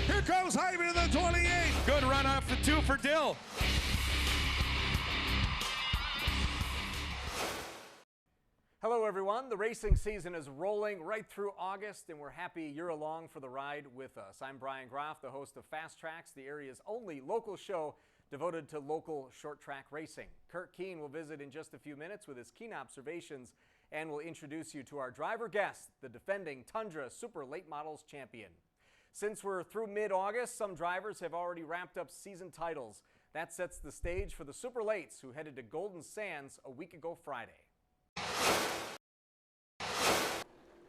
Here comes Hyman in the 28. Good run off the 2 for Dill. Hello everyone, the racing season is rolling right through August and we're happy you're along for the ride with us. I'm Bryon Graff, the host of FastTrax, the area's only local show devoted to local short track racing. Curt Keene will visit in just a few minutes with his Keene Observations and will introduce you to our driver guest, the defending TUNDRA Super Late Models champion. Since we're through mid-August, some drivers have already wrapped up season titles. That sets the stage for the Super Lates who headed to Golden Sands a week ago Friday.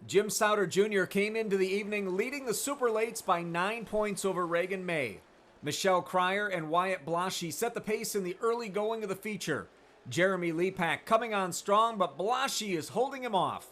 Jim Sauter Jr. came into the evening leading the Super Lates by 9 points over Reagan May. Michelle Cryer and Wyatt Blaschi set the pace in the early going of the feature. Jeremy Lepak coming on strong, but Blaschi is holding him off.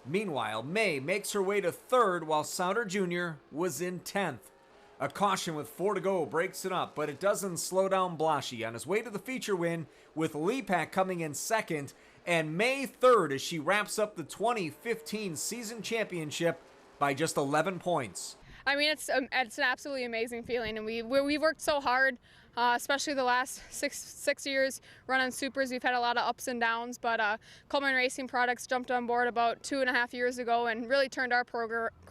Meanwhile, May makes her way to third while Sauter Jr. was in 10th. A caution with 4 to go breaks it up, but it doesn't slow down Blaschi on his way to the feature win, with Lepak coming in second and May third as she wraps up the 2015 season championship by just 11 points. I mean, it's an absolutely amazing feeling, and we've worked so hard, especially the last six years running supers. We've had a lot of ups and downs, but Coleman Racing Products jumped on board about 2.5 years ago and really turned our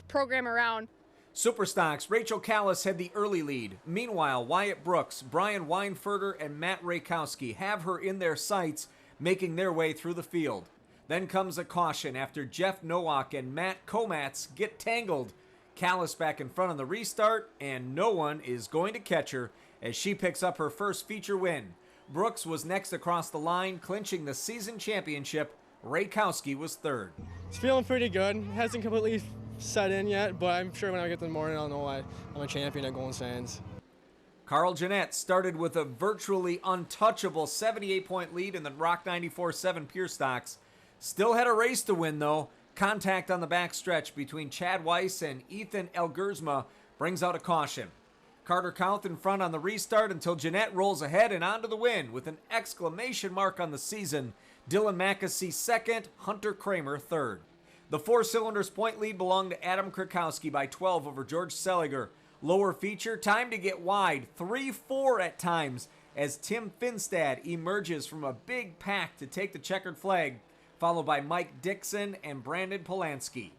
program around. Superstocks, Rachel Callis had the early lead. Meanwhile, Wyatt Brooks, Brian Weinfurter, and Matt Rakowski have her in their sights, making their way through the field. Then comes a caution after Jeff Nowak and Matt Komatz get tangled. Callis back in front on the restart, and no one is going to catch her as she picks up her first feature win. Brooks was next across the line, clinching the season championship. Rakowski was third. It's feeling pretty good. It hasn't completely set in yet, but I'm sure when I get to the morning, I'll know I'm a champion at Golden Sands. Carl Jeanette started with a virtually untouchable 78-point lead in the Rock 94.7 Pure Stocks. Still had a race to win, though. Contact on the back stretch between Chad Weiss and Ethan Elgersma brings out a caution. Carter Count in front on the restart until Jeanette rolls ahead and onto the win with an exclamation mark on the season. Dylan Mackesy second, Hunter Kramer third. The Four Cylinders point lead belonged to Adam Krakowski by 12 over George Seliger. Lower feature, time to get wide, 3-4 at times, as Tim Finstad emerges from a big pack to take the checkered flag, followed by Mike Dixon and Brandon Polanski.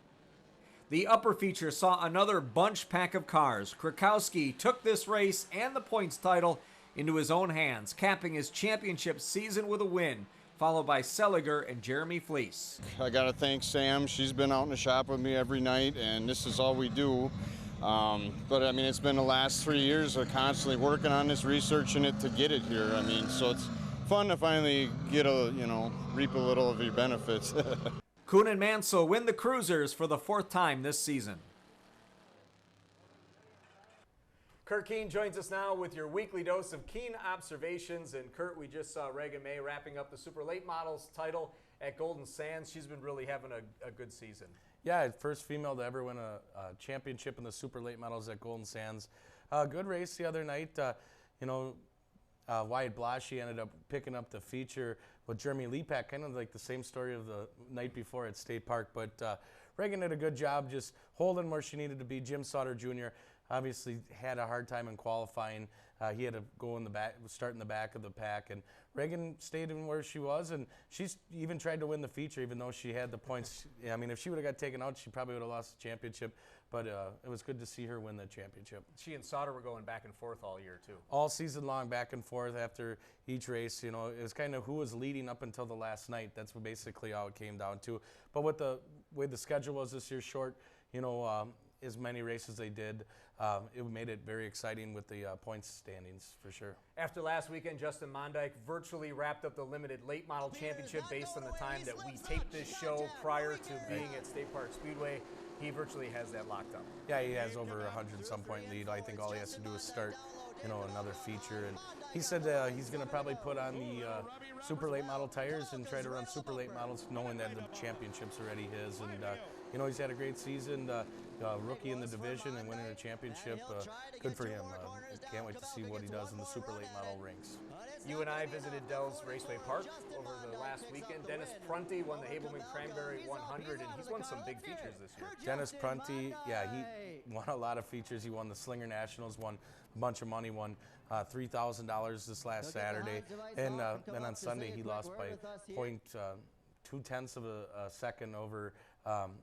The upper feature saw another bunch pack of cars. Krakowski took this race and the points title into his own hands, capping his championship season with a win, followed by Seliger and Jeremy Fleece. I got to thank Sam. She's been out in the shop with me every night, and this is all we do. But I mean, it's been the last 3 years of constantly working on this, researching it to get it here. I mean, so it's fun to finally get reap a little of your benefits. Kuhn and Mansell win the Cruisers for the 4th time this season. Curt Keene joins us now with your weekly dose of Keene Observations. And Curt, we just saw Reagan May wrapping up the Super Late Models title at Golden Sands. She's been really having a good season. Yeah, first female to ever win a championship in the Super Late Models at Golden Sands. Good race the other night. Wyatt Blaschi ended up picking up the feature with Jeremy Lepak, kind of like the same story of the night before at State Park. But Reagan did a good job just holding where she needed to be. Jim Sauter Jr. obviously had a hard time in qualifying. He had to go in the back, start in the back of the pack, and Reagan stayed in where she was, and she's even tried to win the feature, even though she had the points. I mean, if she would have got taken out, she probably would have lost the championship. But it was good to see her win the championship. She and Sauter were going back and forth all year too. All season long, back and forth after each race. It was kind of who was leading up until the last night. That's basically how it came down to. But with the way the schedule was this year, short, as many races they did, it made it very exciting with the points standings for sure. After last weekend, Justin Mondyke virtually wrapped up the limited late model championship based on the time that we taped this show prior to being at State Park Speedway. He virtually has that locked up. Yeah, he has over 100-some point lead. I think all he has to do is start, another feature. And he said he's going to probably put on the super late model tires and try to run super late models, knowing that the championship's already his. And you know, he's had a great season. Rookie in the division and winning a championship. Good for him. Can't wait to see what he does in the super late model rinks. You and I visited Dell's Raceway Park over the last weekend. Dennis Prunty won the Hableman Cranberry 100, and he's won some big features this year. Dennis Prunty, yeah, he won a lot of features. He won the Slinger Nationals, won a bunch of money, won $3,000 this last Saturday, and then on Sunday he lost by 0.2 of a second over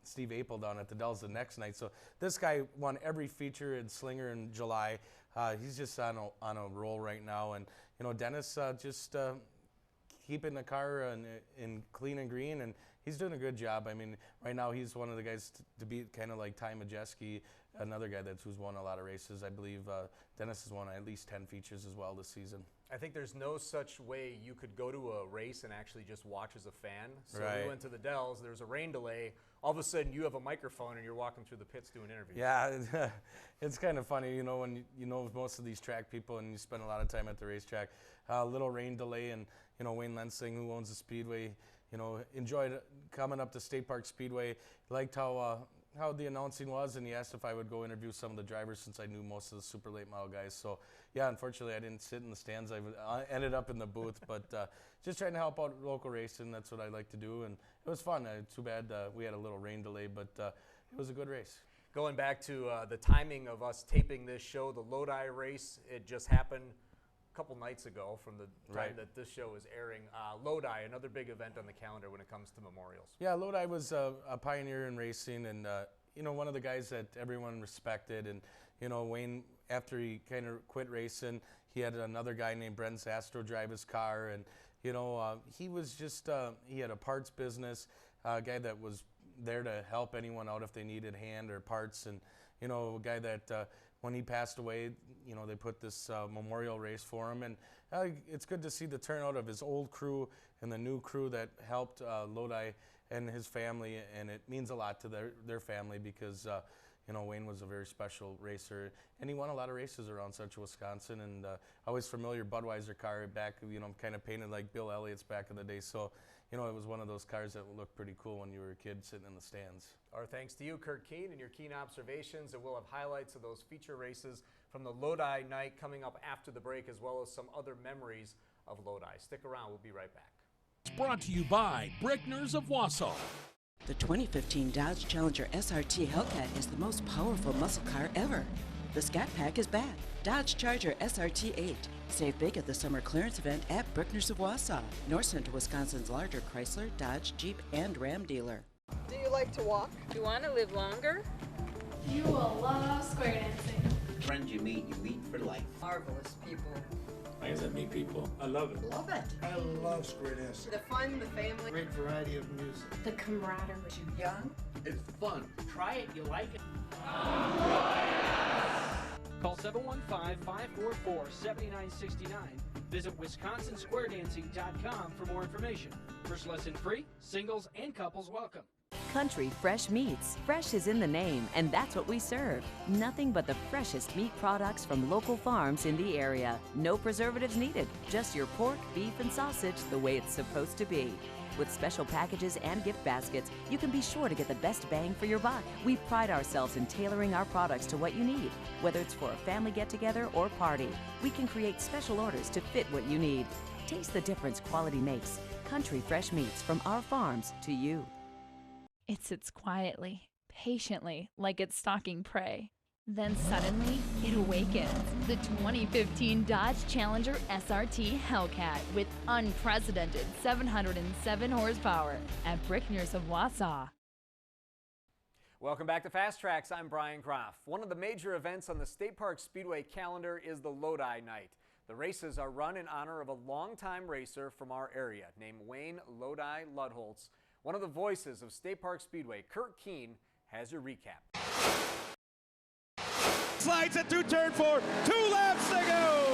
Steve Apeldown at the Dells the next night. So this guy won every feature in Slinger in July. He's just on a roll right now, and you know, Dennis just keeping the car in clean and green, and he's doing a good job. I mean, right now he's one of the guys to beat, kind of like Ty Majeski, another guy who's won a lot of races. I believe Dennis has won at least 10 features as well this season. I think there's no such way you could go to a race and actually just watch as a fan. So Right. we went to the Dells, there's a rain delay, all of a sudden you have a microphone and you're walking through the pits doing interviews. Yeah, it's kind of funny, you know, when you know most of these track people and you spend a lot of time at the racetrack. Little rain delay, and you know, Wayne Lensing, who owns the Speedway, you know, enjoyed coming up to State Park Speedway. Liked how the announcing was, and he asked if I would go interview some of the drivers since I knew most of the super late model guys. So yeah, unfortunately I didn't sit in the stands. I ended up in the booth, but just trying to help out local racing. That's what I like to do, and it was fun. Too bad we had a little rain delay, but it was a good race. Going back to the timing of us taping this show, the Lodi race, it just happened a couple nights ago from the time Right. that this show is airing. Lodi, another big event on the calendar when it comes to memorials. Yeah, Lodi was a pioneer in racing, and you know, one of the guys that everyone respected. And you know, Wayne, after he kind of quit racing, he had another guy named Brent Zastro drive his car, and you know, he was just he had a parts business, a guy that was there to help anyone out if they needed hand or parts, and you know, a guy that when he passed away, you know, they put this memorial race for him, and it's good to see the turnout of his old crew and the new crew that helped Lodi and his family, and it means a lot to their family because you know, Wayne was a very special racer, and he won a lot of races around Central Wisconsin, and always familiar Budweiser car back, you know, kind of painted like Bill Elliott's back in the day. So, you know, it was one of those cars that looked pretty cool when you were a kid sitting in the stands. Our thanks to you, Curt Keene, and your Keene Observations, and we'll have highlights of those feature races from the Lodi night coming up after the break, as well as some other memories of Lodi. Stick around, we'll be right back. It's brought to you by Brickners of Wausau. The 2015 Dodge Challenger SRT Hellcat is the most powerful muscle car ever. The Scat Pack is back. Dodge Charger SRT 8. Save big at the summer clearance event at Brickners of Wausau, North Central Wisconsin's larger Chrysler, Dodge, Jeep, and Ram dealer. Do you like to walk? Do you want to live longer? You will love square dancing. Friends you meet for life. Marvelous people. Like I said, meet people. I love it. Love it. I love square dancing. The fun, the family. Great variety of music. The camaraderie. Too young. It's fun. Try it, you like it. Call 715-544-7969. Visit WisconsinSquareDancing.com for more information. First lesson free, singles and couples welcome. Country Fresh Meats. Fresh is in the name, and that's what we serve. Nothing but the freshest meat products from local farms in the area. No preservatives needed. Just your pork, beef, and sausage the way it's supposed to be. With special packages and gift baskets, you can be sure to get the best bang for your buck. We pride ourselves in tailoring our products to what you need. Whether it's for a family get-together or party, we can create special orders to fit what you need. Taste the difference quality makes. Country Fresh Meats, from our farms to you. It sits quietly, patiently, like it's stalking prey. Then suddenly, it awakens. The 2015 Dodge Challenger SRT Hellcat with unprecedented 707 horsepower at Brickners of Wausau. Welcome back to FastTrax. I'm Bryon Graff. One of the major events on the State Park Speedway calendar is the Lodi night. The races are run in honor of a longtime racer from our area named Wayne Lodi Lodholz. One of the voices of State Park Speedway, Curt Keene, has your recap. Slides it through turn 4, 2 laps to go.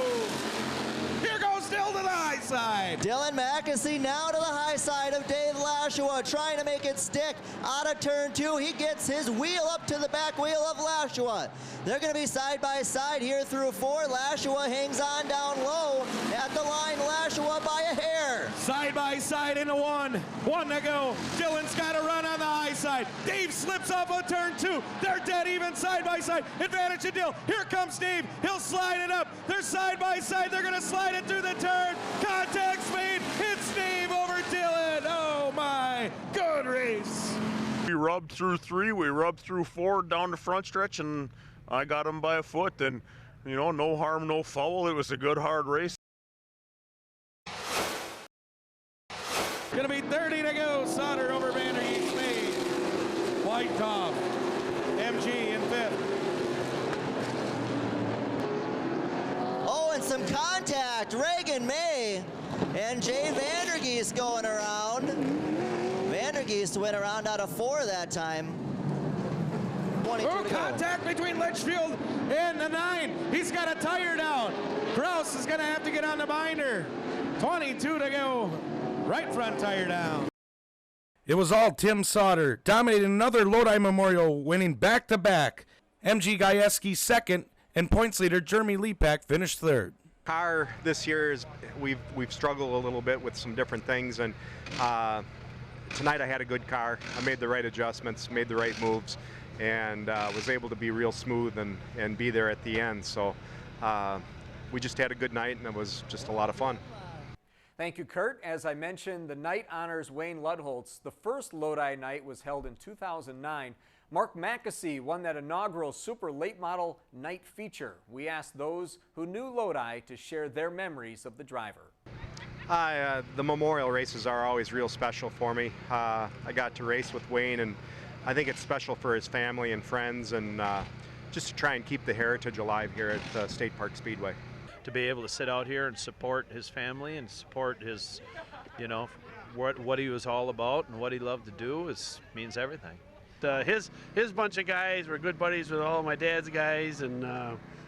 Here goes Dill to the high side. Dylan McAsee now to the high side of Dave Lashua, trying to make it stick. Out of turn 2, he gets his wheel up to the back wheel of Lashua. They're going to be side by side here through 4. Lashua hangs on down low. At the line, Lashua by a hair. Side by side into one. One to go. Dylan's got to run on the high side. Dave slips off on turn 2. They're dead even side by side. Advantage to Dill. Here comes Dave. He'll slide it up. They're side by side. They're going to slide it through the turn. Contact speed. Hits Dave over Dylan. Oh my. Good race. We rubbed through 3. We rubbed through 4 down the front stretch, and I got him by a foot. And, you know, no harm, no foul. It was a good, hard race. Gonna be 30 to go. Sauter over Vandergeest May. White Top. MG in 5th. Oh, and some contact. Reagan May and Jay Vandergeest going around. Vandergeest went around out of 4 that time. 22 to go. Contact between Litchfield and the 9. He's got a tire down. Kraus is gonna have to get on the binder. 22 to go. Right front tire down. It was all Tim Sauter, dominating another Lodi Memorial, winning back-to-back. MG Gajewski second, and points leader Jeremy Lepak finished third. Car this year is we've struggled a little bit with some different things, and tonight I had a good car. I made the right adjustments, made the right moves, and was able to be real smooth and be there at the end. So we just had a good night, and it was just a lot of fun. Thank you, Kurt. As I mentioned, the night honors Wayne Lodholz. The first Lodi night was held in 2009. Mark Mackesy won that inaugural Super Late Model night feature. We asked those who knew Lodi to share their memories of the driver. The memorial races are always real special for me. I got to race with Wayne, and I think it's special for his family and friends, and just to try and keep the heritage alive here at State Park Speedway. To be able to sit out here and support his family and support his, you know, what he was all about and what he loved to do means everything. His bunch of guys were good buddies with all of my dad's guys, and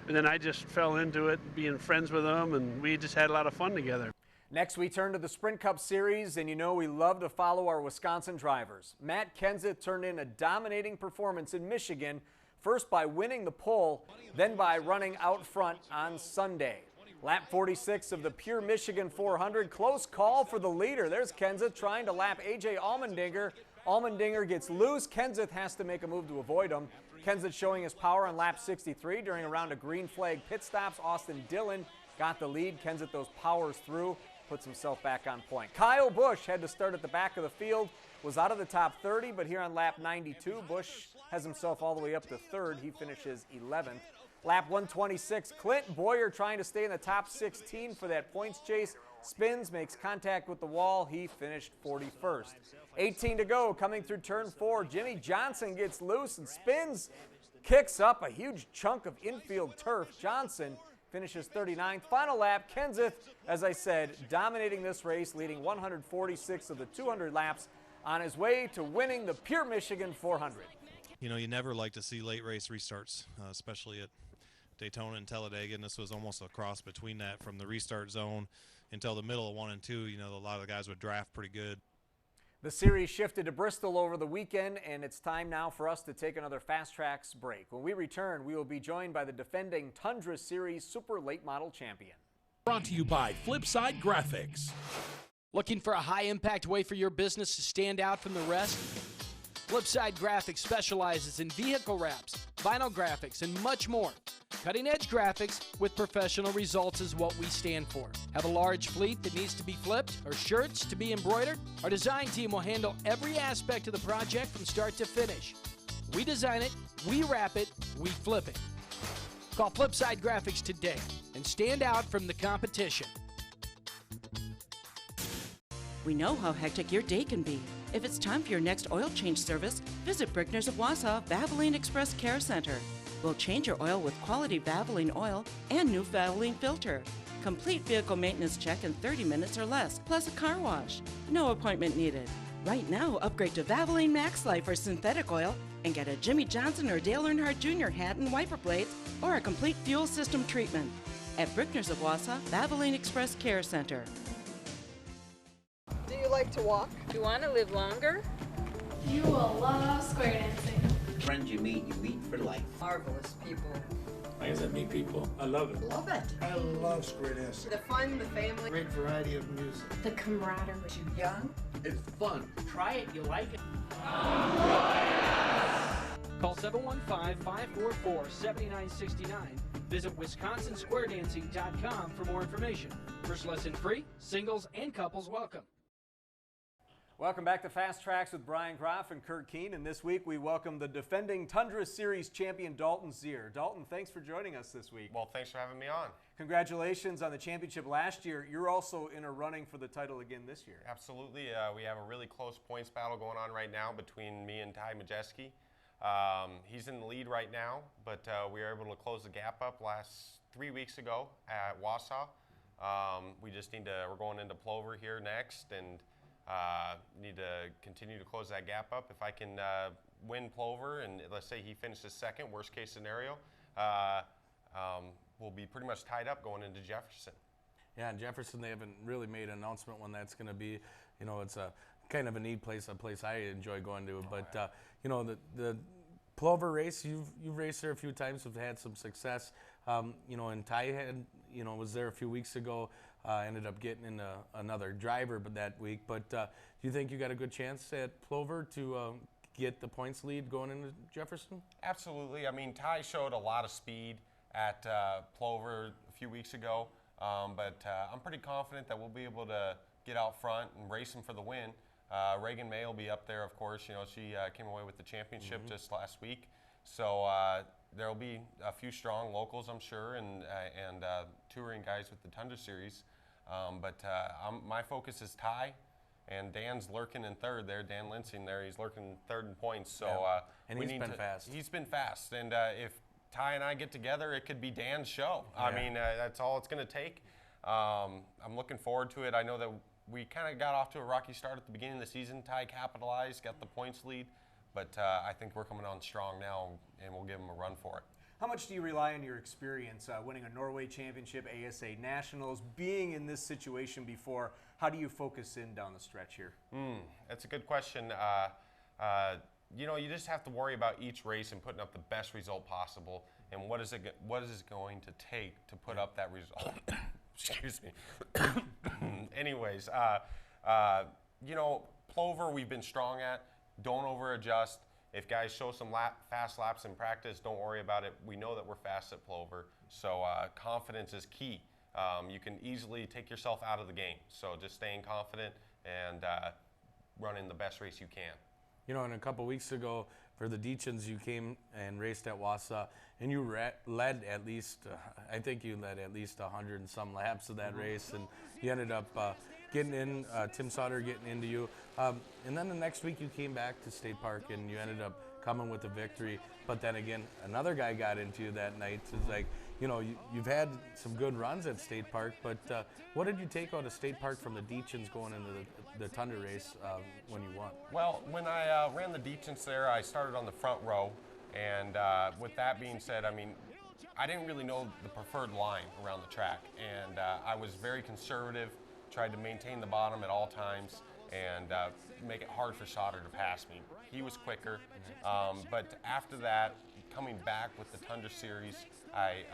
then I just fell into it, being friends with them, and we just had a lot of fun together. Next, we turn to the Sprint Cup Series, and you know we love to follow our Wisconsin drivers. Matt Kenseth turned in a dominating performance in Michigan, first by winning the pole, then by running out front on Sunday. Lap 46 of the Pure Michigan 400, close call for the leader. There's Kenseth trying to lap A.J. Allmendinger. Allmendinger gets loose. Kenseth has to make a move to avoid him. Kenseth showing his power on lap 63 during a round of green flag pit stops. Austin Dillon got the lead. Kenseth those powers through, puts himself back on point. Kyle Busch had to start at the back of the field, was out of the top 30, but here on lap 92, Busch has himself all the way up to third. He finishes 11th. Lap 126, Clint Boyer trying to stay in the top 16 for that points chase. Spins, makes contact with the wall. He finished 41st. 18 to go, coming through turn 4. Jimmy Johnson gets loose and spins, kicks up a huge chunk of infield turf. Johnson finishes 39th. Final lap, Kenseth, as I said, dominating this race, leading 146 of the 200 laps on his way to winning the Pure Michigan 400. You know, you never like to see late race restarts, especially at Daytona and Talladega, and this was almost a cross between that from the restart zone until the middle of 1 and 2. You know, a lot of the guys would draft pretty good. The series shifted to Bristol over the weekend, and it's time now for us to take another FastTrax break. When we return, we will be joined by the defending Tundra Series Super Late Model champion. Brought to you by Flipside Graphics. Looking for a high-impact way for your business to stand out from the rest? Flipside Graphics specializes in vehicle wraps, vinyl graphics, and much more. Cutting-edge graphics with professional results is what we stand for. Have a large fleet that needs to be flipped or shirts to be embroidered? Our design team will handle every aspect of the project from start to finish. We design it, we wrap it, we flip it. Call Flipside Graphics today and stand out from the competition. We know how hectic your day can be. If it's time for your next oil change service, visit Brickner's of Wausau Valvoline Express Care Center. We'll change your oil with quality Valvoline oil and new Valvoline filter. Complete vehicle maintenance check in 30 minutes or less, plus a car wash. No appointment needed. Right now, upgrade to Valvoline Max Life or synthetic oil and get a Jimmy Johnson or Dale Earnhardt Jr. hat and wiper blades or a complete fuel system treatment. At Brickner's of Wausau Valvoline Express Care Center. Do you like to walk? Do you want to live longer? You will love square dancing. friends you meet for life. Marvelous people. Like I said, meet people. I love it. Love it. I love Square dancing. The fun, the family. Great variety of music. The camaraderie. Too young. It's fun. Try it, you like it. Call 715-544-7969. Visit WisconsinSquareDancing.com for more information. First lesson free, singles and couples welcome. Welcome back to Fast Tracks with Bryon Graff and Curt Keene, and this week we welcome the defending Tundra Series champion Dalton Zehr. Dalton, thanks for joining us this week. Well, thanks for having me on. Congratulations on the championship last year. You're also in a running for the title again this year. Absolutely. We have a really close points battle going on right now between me and Ty Majeski. He's in the lead right now, but we were able to close the gap up 3 weeks ago at Wausau. We're going into Plover here next, and need to continue to close that gap up. If I can win Plover, and let's say he finishes second, worst case scenario, we'll be pretty much tied up going into Jefferson. Yeah, in Jefferson, they haven't really made an announcement when that's going to be. You know, it's a kind of a neat place, a place I enjoy going to. But you know, the Plover race, you've raced there a few times, have had some success. You know, and Ty was there a few weeks ago. Ended up getting in another driver that week. But do you think you got a good chance at Plover to get the points lead going into Jefferson? Absolutely. I mean, Ty showed a lot of speed at Plover a few weeks ago, but I'm pretty confident that we'll be able to get out front and race him for the win. Reagan May will be up there, of course. You know, she came away with the championship just last week. So there'll be a few strong locals, I'm sure, and touring guys with the Tundra Series. My focus is Ty, and Dan's lurking in third there. Dan Linsing there, he's lurking third in points. So and he's been fast. He's been fast, and if Ty and I get together, it could be Dan's show. Yeah. I mean, that's all it's going to take. I'm looking forward to it. I know that we kind of got off to a rocky start at the beginning of the season. Ty capitalized, got the points lead, but I think we're coming on strong now, and we'll give him a run for it. How much do you rely on your experience winning a Norway Championship, ASA Nationals, being in this situation before? How do you focus in down the stretch here? That's a good question. You know, you just have to worry about each race and putting up the best result possible, and what is it going to take to put up that result. Excuse me. Anyways, you know, Plover we've been strong at. Don't over-adjust. If guys show some fast laps in practice, don't worry about it. We know that we're fast at Plover, so confidence is key. You can easily take yourself out of the game, so just staying confident and running the best race you can. You know, and a couple weeks ago for the Deachins, you came and raced at Wausau, and you led at least, I think you led at least 100 and some laps of that race, and you ended up getting in, Tim Sauter getting into you. And then the next week you came back to State Park and you ended up coming with a victory. But then again, another guy got into you that night. It's like, you know, you've had some good runs at State Park, but what did you take out of State Park from the Deachins going into the Tundra race when you won? Well, when I ran the Deachins there, I started on the front row. And with that being said, I mean, I didn't really know the preferred line around the track. And I was very conservative, tried to maintain the bottom at all times, and make it hard for Sauter to pass me. He was quicker, but after that, coming back with the Tundra Series, I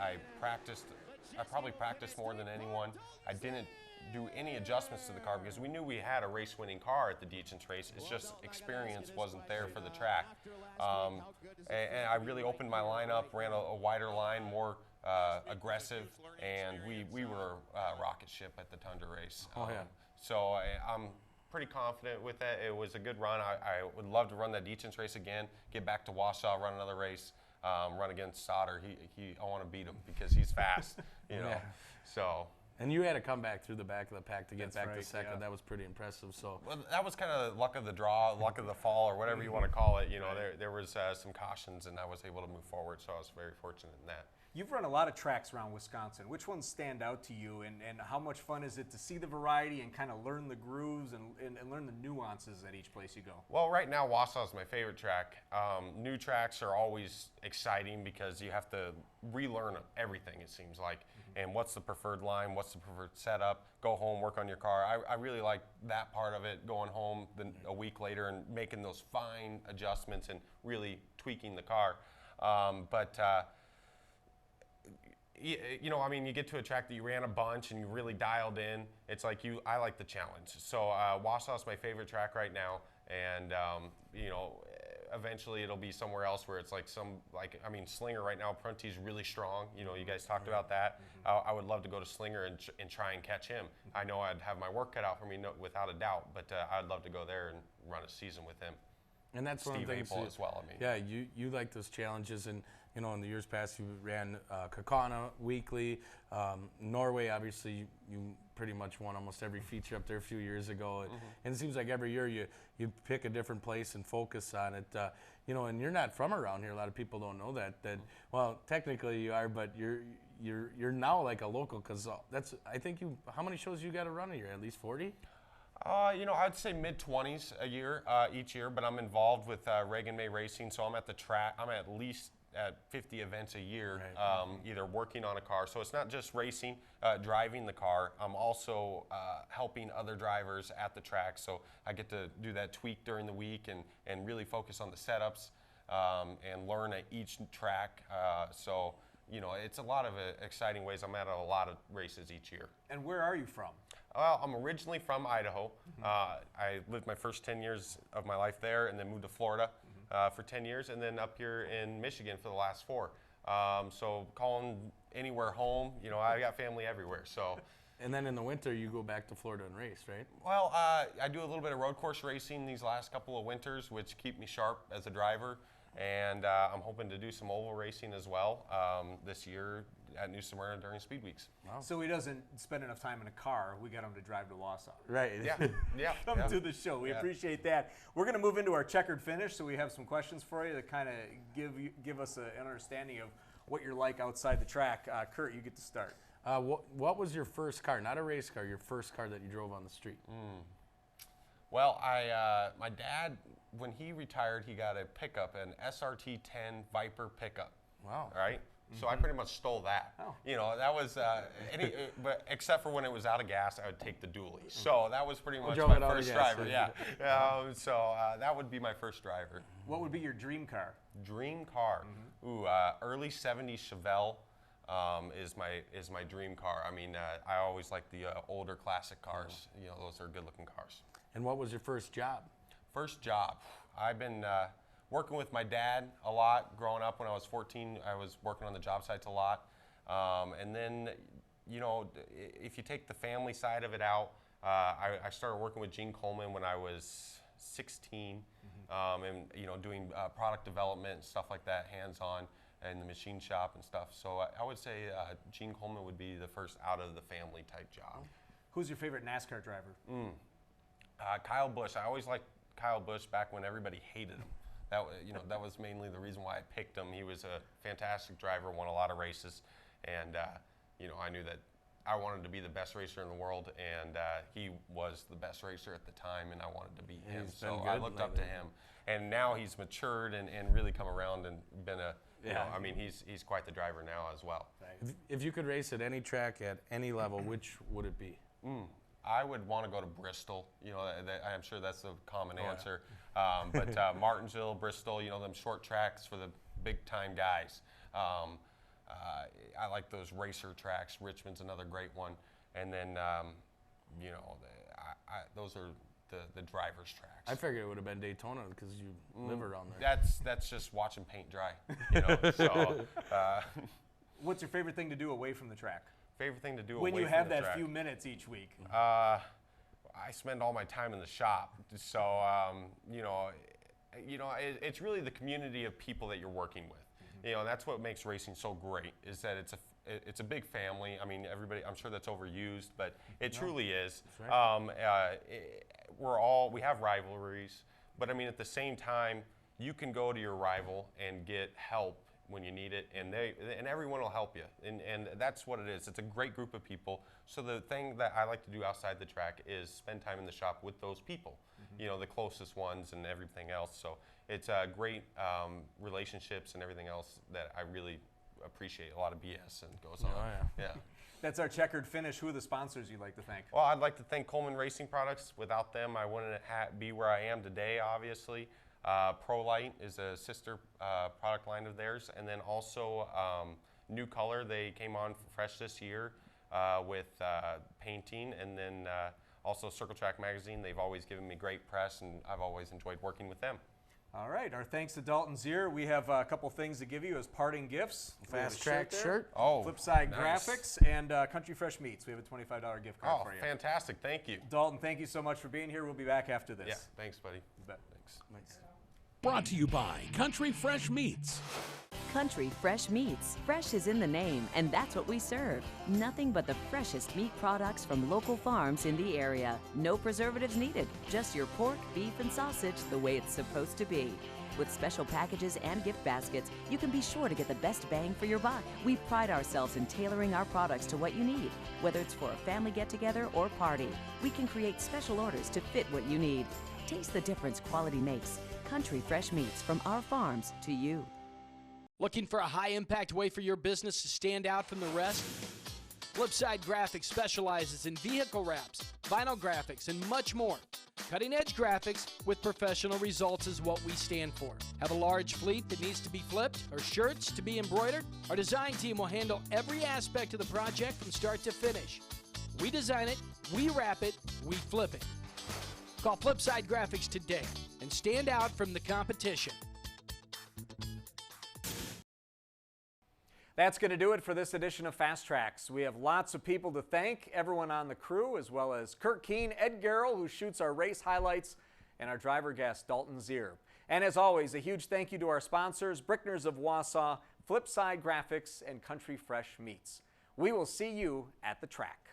probably practiced more than anyone. I didn't do any adjustments to the car because we knew we had a race-winning car at the Deachins race. It's just experience wasn't there for the track. And I really opened my lineup, ran a wider line, more aggressive, and we were a rocket ship at the Tundra race. So I'm pretty confident with that. It was a good run. I would love to run that Deachins race again, get back to Wausau, run another race, run against Sauter. I want to beat him because he's fast, you know. So. And you had to come back through the back of the pack to get back to second. Yeah. That was pretty impressive. So well, that was kind of luck of the draw, luck of the fall, or whatever you want to call it. You know, there was some cautions, and I was able to move forward. So I was very fortunate in that. You've run a lot of tracks around Wisconsin. Which ones stand out to you, and how much fun is it to see the variety and kind of learn the grooves and learn the nuances at each place you go? Well, right now, Wausau is my favorite track. New tracks are always exciting because you have to relearn everything, it seems like. and what's the preferred line, what's the preferred setup, go home, work on your car. I really like that part of it, going home then a week later and making those fine adjustments and really tweaking the car. You know, I mean, you get to a track that you ran a bunch and you really dialed in. It's like I like the challenge. So Wausau's my favorite track right now, and you know, eventually it'll be somewhere else where it's like I mean, Slinger right now, Prunty's really strong. You know, you guys talked about that. I would love to go to Slinger and try and catch him. I know I'd have my work cut out for me, without a doubt, but I'd love to go there and run a season with him. And that's one of the things as well. I mean, yeah, you like those challenges, and you know, in the years past, you ran Kaukauna weekly. Norway, obviously, you pretty much won almost every feature up there a few years ago, and it seems like every year you pick a different place and focus on it. You know, and you're not from around here. A lot of people don't know that. Well, technically you are, but you're now like a local, because I think how many shows you got to run a year? At least 40. You know, I'd say mid-20s a year, each year, but I'm involved with Reagan May Racing, so I'm at the track. I'm at least at 50 events a year, either working on a car. So it's not just racing, driving the car. I'm also helping other drivers at the track, so I get to do that tweak during the week and really focus on the setups and learn at each track. So, you know, it's a lot of exciting ways. I'm at a lot of races each year. And where are you from? Well, I'm originally from Idaho. I lived my first 10 years of my life there, and then moved to Florida for 10 years, and then up here in Michigan for the last 4. So calling anywhere home, you know, I got family everywhere. So. And then in the winter, you go back to Florida and race, right? Well, I do a little bit of road course racing these last couple of winters, which keep me sharp as a driver. And I'm hoping to do some oval racing as well this year at New Smyrna during speed weeks. Wow. So he doesn't spend enough time in a car. We got him to drive to Wausau. Right. Yeah. Come to the show. We appreciate that. We're going to move into our checkered finish, so we have some questions for you to kind of give us an understanding of what you're like outside the track. Curt, you get to start. What was your first car? Not a race car. Your first car that you drove on the street. Well, my dad, when he retired, he got a pickup, an SRT 10 Viper pickup. Wow. Right? So I pretty much stole that. Oh. You know, that was, but except for when it was out of gas, I would take the dually. So that was pretty much my first driver. Yeah. That would be my first driver. What would be your dream car? Dream car? Ooh, early 70s Chevelle is my dream car. I mean, I always like the older classic cars. You know, those are good-looking cars. And what was your first job? First job. I've been working with my dad a lot growing up. When I was 14, I was working on the job sites a lot. And then, you know, if you take the family side of it out, I started working with Gene Coleman when I was 16, and, you know, doing product development and stuff like that, hands-on, in the machine shop and stuff. So I would say Gene Coleman would be the first out-of-the-family type job. Who's your favorite NASCAR driver? Kyle Busch. I always liked Kyle Busch back when everybody hated him. That was mainly the reason why I picked him. He was a fantastic driver, won a lot of races, and you know, I knew that I wanted to be the best racer in the world, and he was the best racer at the time, and I wanted to be him. So I looked up to him, and now he's matured and really come around and been you know, I mean, he's quite the driver now as well. If you could race at any track at any level, which would it be? I would want to go to Bristol. You know, I'm sure that's a common answer. But Martinsville, Bristol, you know, them short tracks for the big-time guys. I like those racer tracks. Richmond's another great one. And then, you know, those are the driver's tracks. I figured it would have been Daytona because you live around there. That's just watching paint dry. You know, so. What's your favorite thing to do away from the track? Favorite thing to do when away you from have the that track? few minutes each week? I spend all my time in the shop, so you know, it's really the community of people that you're working with. You know, and that's what makes racing so great, is that it's a big family. I mean, everybody, I'm sure that's overused, but it truly is. That's right. We have rivalries, but I mean, at the same time, you can go to your rival and get help when you need it, and everyone will help you, and that's what it is. It's a great group of people. So the thing that I like to do outside the track is spend time in the shop with those people, you know, the closest ones and everything else. So it's great relationships and everything else that I really appreciate a lot of BS and goes on. Yeah. That's our checkered finish. Who are the sponsors you'd like to thank? Well, I'd like to thank Coleman Racing Products. Without them, I wouldn't be where I am today, obviously. ProLite is a sister product line of theirs. And then also New Color, they came on fresh this year with painting. And then also Circle Track Magazine, they've always given me great press, and I've always enjoyed working with them. All right, our thanks to Dalton Zehr. We have a couple things to give you as parting gifts. FastTrax shirt. Oh, Flipside nice. Graphics and Country Fresh Meats. We have a $25 gift card for you. Oh, fantastic. Thank you. Dalton, thank you so much for being here. We'll be back after this. Yeah, thanks, buddy. You bet. Thanks. Brought to you by Country Fresh Meats. Country Fresh Meats. Fresh is in the name, and that's what we serve. Nothing but the freshest meat products from local farms in the area. No preservatives needed. Just your pork, beef, and sausage the way it's supposed to be. With special packages and gift baskets, you can be sure to get the best bang for your buck. We pride ourselves in tailoring our products to what you need. Whether it's for a family get-together or party, we can create special orders to fit what you need. Taste the difference quality makes. Country Fresh Meats, from our farms to you. Looking for a high-impact way for your business to stand out from the rest? Flipside Graphics specializes in vehicle wraps, vinyl graphics, and much more. Cutting-edge graphics with professional results is what we stand for. Have a large fleet that needs to be flipped or shirts to be embroidered? Our design team will handle every aspect of the project from start to finish. We design it, we wrap it, we flip it. Call Flipside Graphics today and stand out from the competition. That's going to do it for this edition of FastTrax. We have lots of people to thank, everyone on the crew, as well as Curt Keene, Ed Garrell, who shoots our race highlights, and our driver guest, Dalton Zehr. And as always, a huge thank you to our sponsors, Brickner's of Wausau, Flipside Graphics, and Country Fresh Meats. We will see you at the track.